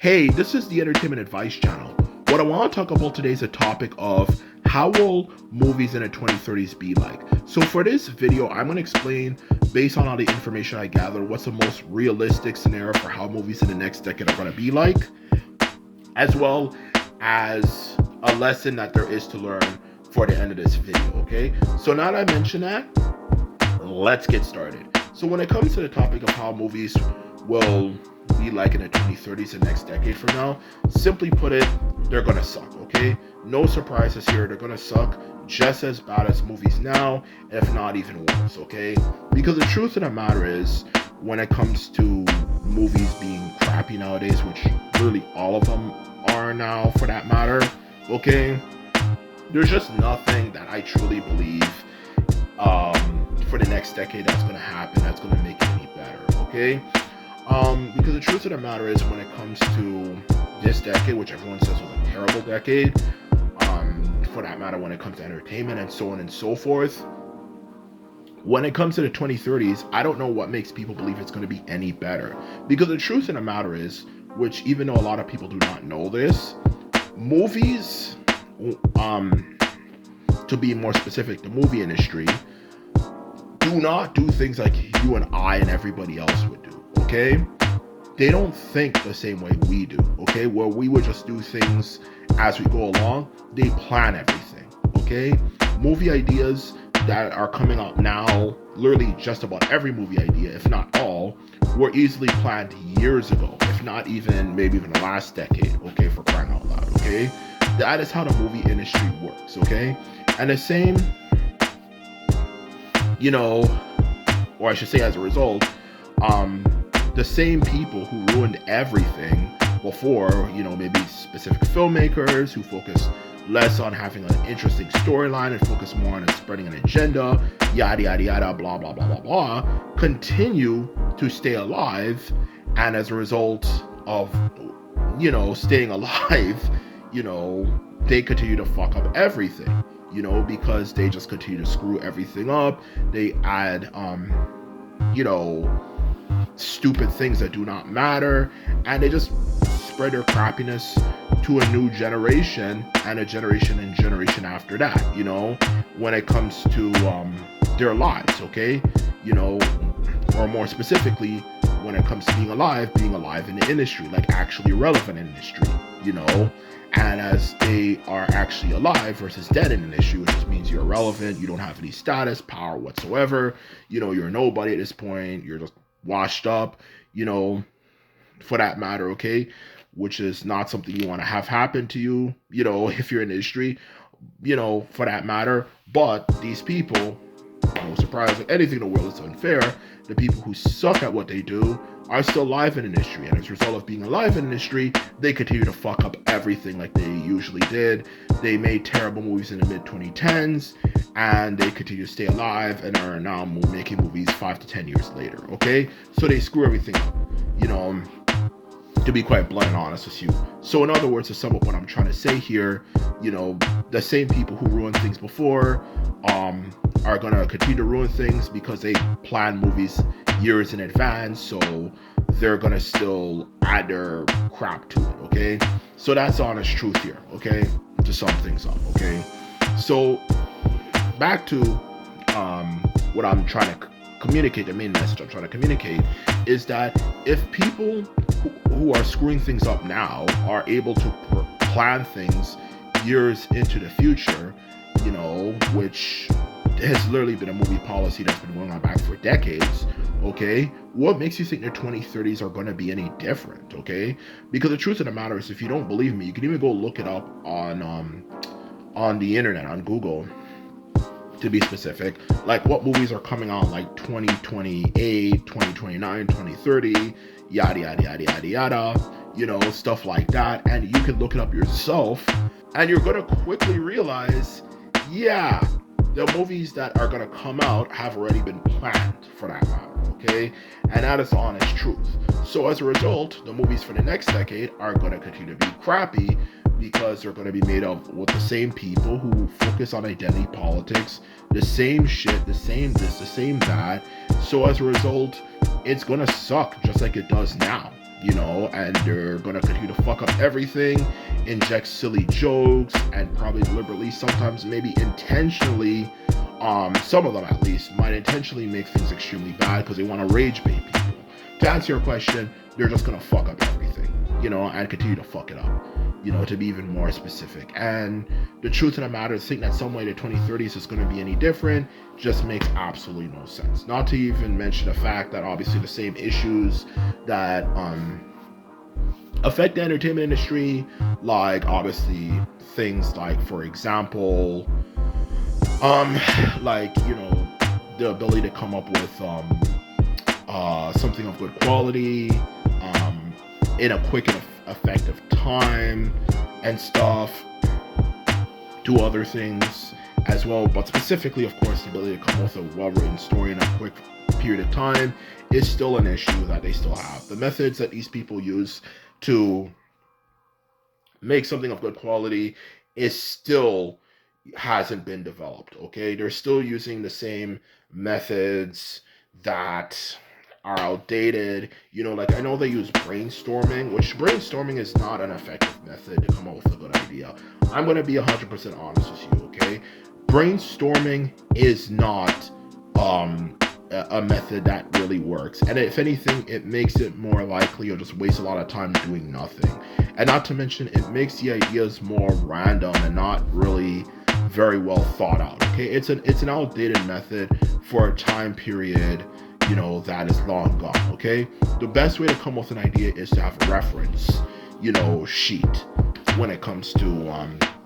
Hey, this is the Entertainment Advice Channel. What I want to talk about today is a topic of how will movies in the 2030s be like. So for this video, I'm going to explain, based on all the information I gathered, what's the most realistic scenario for how movies in the next decade are going to be like, as well as a lesson that there is to learn for the end of this video, okay? So now that I mentioned that, let's get started. So when it comes to the topic of how movies will be like in the 2030s, the next decade from now, simply put it, they're gonna suck, okay? No surprises here, they're gonna suck just as bad as movies now, if not even worse, okay? Because the truth of the matter is, when it comes to movies being crappy nowadays, which really all of them are now for that matter, okay? There's just nothing that I truly believe for the next decade that's gonna happen that's gonna make it any better, okay? Because the truth of the matter is, when it comes to this decade, which everyone says was a terrible decade, for that matter, when it comes to entertainment and so on and so forth, when it comes to the 2030s, I don't know what makes people believe it's going to be any better. Because the truth of the matter is, which even though a lot of people do not know this, movies, to be more specific, the movie industry, do not do things like you and I and everybody else would do, okay? They don't think the same way we do, okay? Where we would just do things as we go along, they plan everything, okay? Movie ideas that are coming out now, literally just about every movie idea, if not all, were easily planned years ago, if not even, maybe even the last decade, okay, for crying out loud, okay? That is how the movie industry works, okay? And the same, you know, or I should say as a result, the same people who ruined everything before, you know, maybe specific filmmakers who focus less on having an interesting storyline and focus more on spreading an agenda, yada, yada, yada, blah, blah, blah, blah, blah, continue to stay alive. And as a result of, you know, staying alive, you know, they continue to fuck up everything, you know, because they just continue to screw everything up. They add, you know, stupid things that do not matter, and they just spread their crappiness to a new generation and a generation after that, you know, when it comes to their lives, okay? You know, or more specifically, when it comes to being alive in the industry, like actually relevant in the industry, you know, and as they are actually alive versus dead in the industry, which just means you're irrelevant, you don't have any status, power whatsoever, you know, you're nobody at this point, you're just washed up, you know, for that matter, okay, which is not something you want to have happen to you, you know, if you're in the industry, you know, for that matter. But these people, no surprise, like anything in the world is unfair, the people who suck at what they do are still alive in the industry, and as a result of being alive in the industry, they continue to fuck up everything like they usually did. They made terrible movies in the mid-2010s, and they continue to stay alive and are now making movies 5 to 10 years later, okay? So they screw everything up, you know, to be quite blunt and honest with you. So in other words, to sum up what I'm trying to say here, you know, the same people who ruined things before are going to continue to ruin things because they plan movies years in advance, so they're going to still add their crap to it, okay? So that's the honest truth here, okay? To sum things up, okay? So back to what I'm trying to communicate, the main message I'm trying to communicate is that if people who are screwing things up now are able to plan things years into the future, you know, which has literally been a movie policy that's been going on back for decades, okay, what makes you think the 2030s are going to be any different, okay? Because the truth of the matter is, if you don't believe me, you can even go look it up on the internet, on Google, to be specific, like what movies are coming out like 2028, 2029, 2030, yada, yada, yada, yada, yada, you know, stuff like that. And you can look it up yourself, and you're going to quickly realize, yeah, the movies that are going to come out have already been planned, for that matter, okay? And that is the honest truth. So as a result, the movies for the next decade are going to continue to be crappy because they're going to be made up with the same people who focus on identity politics, the same shit, the same this, the same that. So as a result, it's going to suck just like it does now, and they're gonna continue to fuck up everything, inject silly jokes, and probably deliberately, sometimes maybe intentionally, some of them at least, might intentionally make things extremely bad because they want to rage bait people. To answer your question, they're just gonna fuck up everything, and continue to fuck it up, to be even more specific. And the truth of the matter is, think that some way the 2030s is going to be any different just makes absolutely no sense. Not to even mention the fact that obviously the same issues that affect the entertainment industry, like obviously things like, for example, like the ability to come up with something of good quality in a quick and effective time and stuff, do other things as well, but specifically, of course, the ability to come up with a well-written story in a quick period of time is still an issue that they still have. The methods that these people use to make something of good quality is still hasn't been developed. Okay, they're still using the same methods that are outdated. Like, I know they use brainstorming, which brainstorming is not an effective method to come up with a good idea. I'm going to be 100% honest with you. Okay, brainstorming is not a method that really works, and if anything, it makes it more likely you'll just waste a lot of time doing nothing. And not to mention, it makes the ideas more random and not really very well thought out. Okay, it's an outdated method for a time period that is long gone. Okay, the best way to come up with an idea is to have a reference sheet when it comes to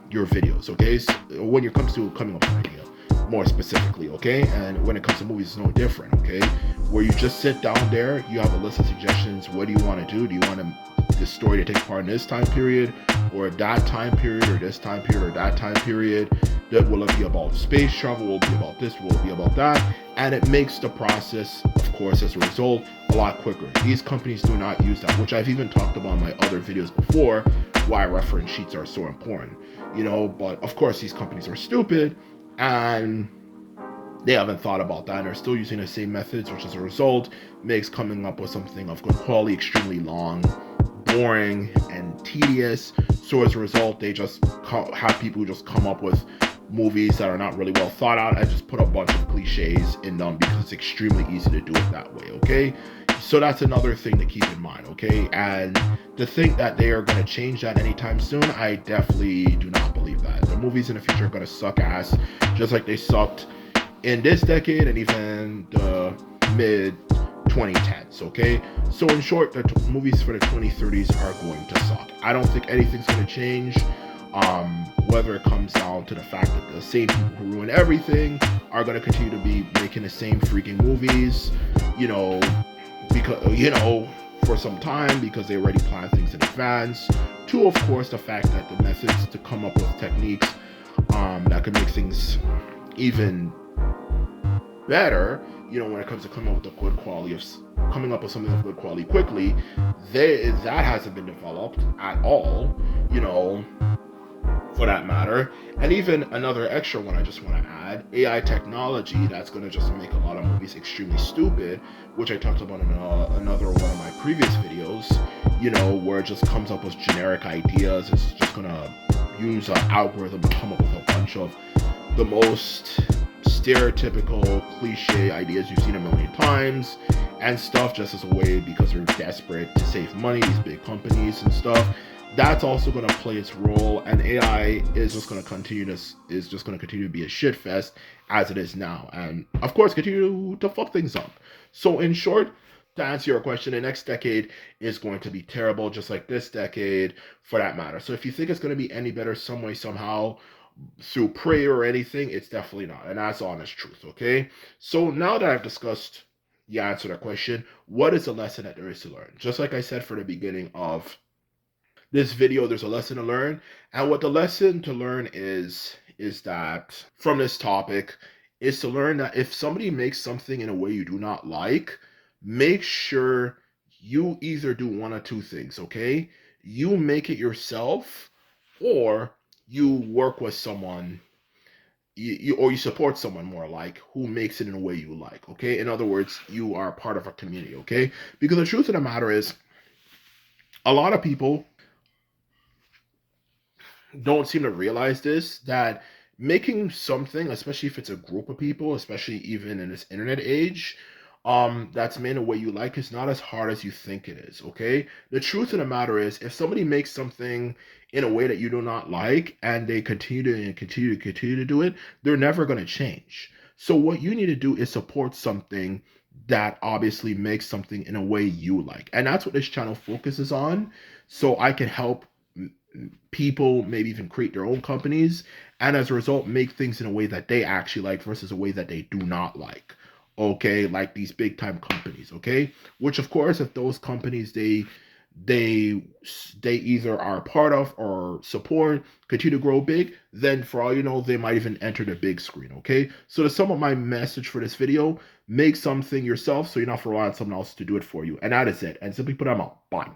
your videos. Okay, so when it comes to coming up with an idea more specifically. Okay, and when it comes to movies, it's no different. Okay, where you just sit down there, you have a list of suggestions. What do you want to do? Do you want this story to take part in this time period, or that time period, or this time period, or that time period? That will it be about space travel? Will it be about this? Will it be about that? And it makes the process, of course, as a result, a lot quicker. These companies do not use that, which I've even talked about in my other videos before, why reference sheets are so important. But of course, these companies are stupid, and they haven't thought about that, and they're still using the same methods, which as a result makes coming up with something of good quality extremely long, boring, and tedious. So as a result, they just have people who just come up with movies that are not really well thought out and just put a bunch of cliches in them because it's extremely easy to do it that way. Okay, so that's another thing to keep in mind. Okay, and to think that they are going to change that anytime soon, I definitely do not believe that. The movies in the future are going to suck ass, just like they sucked in this decade and even the mid 2010s. Okay, so in short, the movies for the 2030s are going to suck. I don't think anything's going to change. Whether it comes down to the fact that the same people who ruin everything are going to continue to be making the same freaking movies, because for some time, because they already plan things in advance, to of course the fact that the methods to come up with techniques that can make things even better, when it comes to coming up with coming up with something of good quality quickly, that hasn't been developed at all, for that matter. And even another extra one I just want to add, AI technology that's going to just make a lot of movies extremely stupid, which I talked about in another one of my previous videos, where it just comes up with generic ideas. It's just going to use an algorithm to come up with a bunch of the most stereotypical cliche ideas you've seen a million times and stuff, just as a way, because they're desperate to save money, these big companies and stuff. That's also going to play its role, and AI is just going to continue to be a shit fest as it is now, and of course continue to fuck things up. So in short, to answer your question, the next decade is going to be terrible, just like this decade for that matter. So if you think it's going to be any better some way, somehow, through prayer or anything, it's definitely not, and that's honest truth. Okay, so now that I've discussed the answer to that question, what is the lesson that there is to learn? Just like I said for the beginning of this video, there's a lesson to learn, and what the lesson to learn is that from this topic is to learn that if somebody makes something in a way you do not like, make sure you either do one or two things. Okay, you make it yourself, or you work with someone, or you support someone more like who makes it in a way you like. Okay, in other words, you are part of a community. Okay, because the truth of the matter is, A lot of people don't seem to realize this, that making something, especially if it's a group of people, especially even in this internet age, that's made in a way you like, is not as hard as you think it is. Okay, the truth of the matter is, if somebody makes something in a way that you do not like, and they continue to do it, they're never going to change. So what you need to do is support something that obviously makes something in a way you like, and that's what this channel focuses on. So I can help people maybe even create their own companies, and as a result make things in a way that they actually like versus a way that they do not like. Okay, like these big time companies. Okay, which of course, if those companies they they either are part of or support continue to grow big, then for all you know, they might even enter the big screen. Okay, so to sum up my message for this video, make something yourself so you're not relying on someone else to do it for you, and that is it. And simply put, I'm out. Bye.